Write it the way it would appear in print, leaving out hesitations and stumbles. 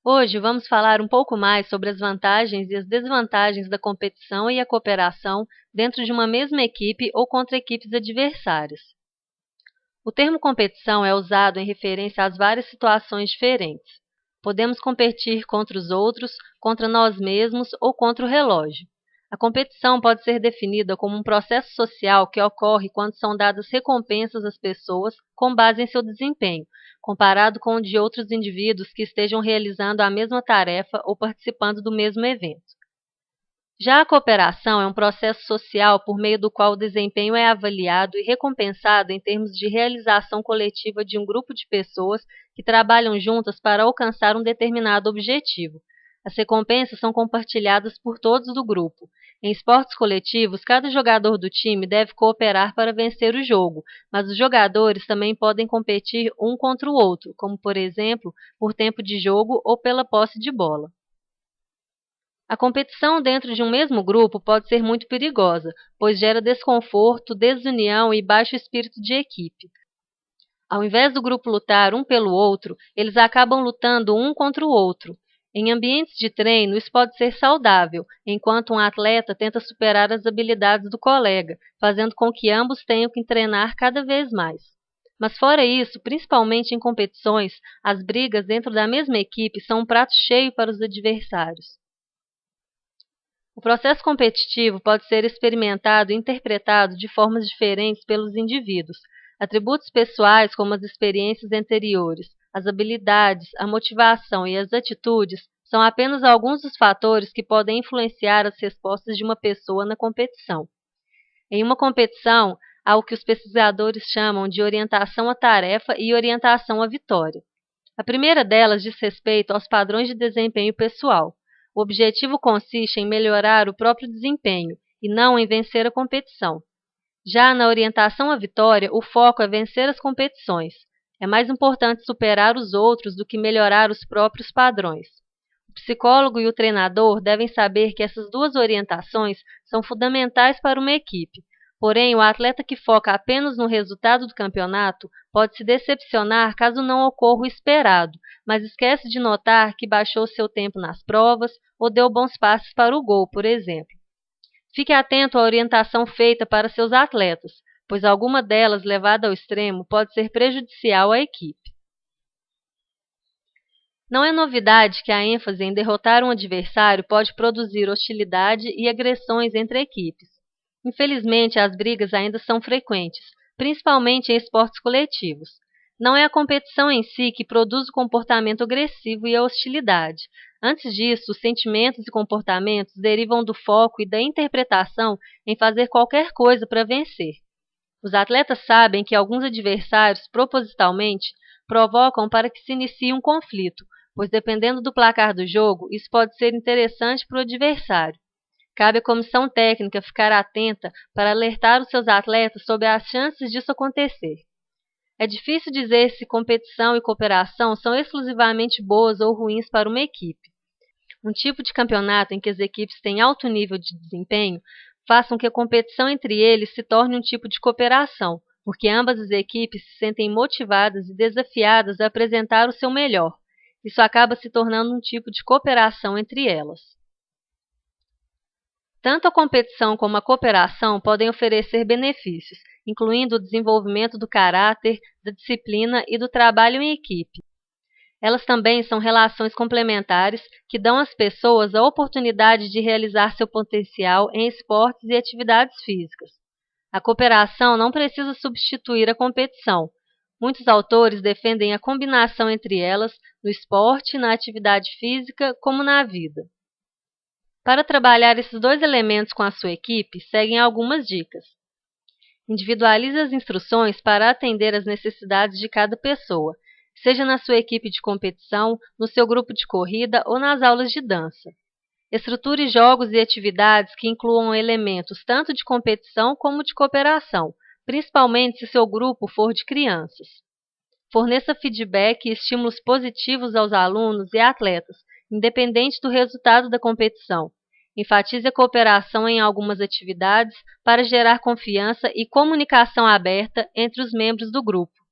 Hoje vamos falar um pouco mais sobre as vantagens e as desvantagens da competição e a cooperação dentro de uma mesma equipe ou contra equipes adversárias. O termo competição é usado em referência às várias situações diferentes. Podemos competir contra os outros, contra nós mesmos ou contra o relógio. A competição pode ser definida como um processo social que ocorre quando são dadas recompensas às pessoas com base em seu desempenho, comparado com o de outros indivíduos que estejam realizando a mesma tarefa ou participando do mesmo evento. Já a cooperação é um processo social por meio do qual o desempenho é avaliado e recompensado em termos de realização coletiva de um grupo de pessoas que trabalham juntas para alcançar um determinado objetivo. As recompensas são compartilhadas por todos do grupo. Em esportes coletivos, cada jogador do time deve cooperar para vencer o jogo, mas os jogadores também podem competir um contra o outro, como, por exemplo, por tempo de jogo ou pela posse de bola. A competição dentro de um mesmo grupo pode ser muito perigosa, pois gera desconforto, desunião e baixo espírito de equipe. Ao invés do grupo lutar um pelo outro, eles acabam lutando um contra o outro. Em ambientes de treino, isso pode ser saudável, enquanto um atleta tenta superar as habilidades do colega, fazendo com que ambos tenham que treinar cada vez mais. Mas fora isso, principalmente em competições, as brigas dentro da mesma equipe são um prato cheio para os adversários. O processo competitivo pode ser experimentado e interpretado de formas diferentes pelos indivíduos. Atributos pessoais, como as experiências anteriores, as habilidades, a motivação e as atitudes, são apenas alguns dos fatores que podem influenciar as respostas de uma pessoa na competição. Em uma competição, há o que os pesquisadores chamam de orientação à tarefa e orientação à vitória. A primeira delas diz respeito aos padrões de desempenho pessoal. O objetivo consiste em melhorar o próprio desempenho e não em vencer a competição. Já na orientação à vitória, o foco é vencer as competições. É mais importante superar os outros do que melhorar os próprios padrões. O psicólogo e o treinador devem saber que essas duas orientações são fundamentais para uma equipe. Porém, o atleta que foca apenas no resultado do campeonato pode se decepcionar caso não ocorra o esperado, mas esquece de notar que baixou seu tempo nas provas ou deu bons passes para o gol, por exemplo. Fique atento à orientação feita para seus atletas, pois alguma delas levada ao extremo pode ser prejudicial à equipe. Não é novidade que a ênfase em derrotar um adversário pode produzir hostilidade e agressões entre equipes. Infelizmente, as brigas ainda são frequentes, principalmente em esportes coletivos. Não é a competição em si que produz o comportamento agressivo e a hostilidade. Antes disso, os sentimentos e comportamentos derivam do foco e da interpretação em fazer qualquer coisa para vencer. Os atletas sabem que alguns adversários, propositalmente, provocam para que se inicie um conflito, pois dependendo do placar do jogo, isso pode ser interessante para o adversário. Cabe à comissão técnica ficar atenta para alertar os seus atletas sobre as chances disso acontecer. É difícil dizer se competição e cooperação são exclusivamente boas ou ruins para uma equipe. Um tipo de campeonato em que as equipes têm alto nível de desempenho faz com que a competição entre eles se torne um tipo de cooperação, porque ambas as equipes se sentem motivadas e desafiadas a apresentar o seu melhor. Isso acaba se tornando um tipo de cooperação entre elas. Tanto a competição como a cooperação podem oferecer benefícios, incluindo o desenvolvimento do caráter, da disciplina e do trabalho em equipe. Elas também são relações complementares que dão às pessoas a oportunidade de realizar seu potencial em esportes e atividades físicas. A cooperação não precisa substituir a competição. Muitos autores defendem a combinação entre elas no esporte, na atividade física, como na vida. Para trabalhar esses dois elementos com a sua equipe, seguem algumas dicas. Individualize as instruções para atender às necessidades de cada pessoa, seja na sua equipe de competição, no seu grupo de corrida ou nas aulas de dança. Estruture jogos e atividades que incluam elementos tanto de competição como de cooperação, principalmente se seu grupo for de crianças. Forneça feedback e estímulos positivos aos alunos e atletas, independente do resultado da competição. Enfatize a cooperação em algumas atividades para gerar confiança e comunicação aberta entre os membros do grupo.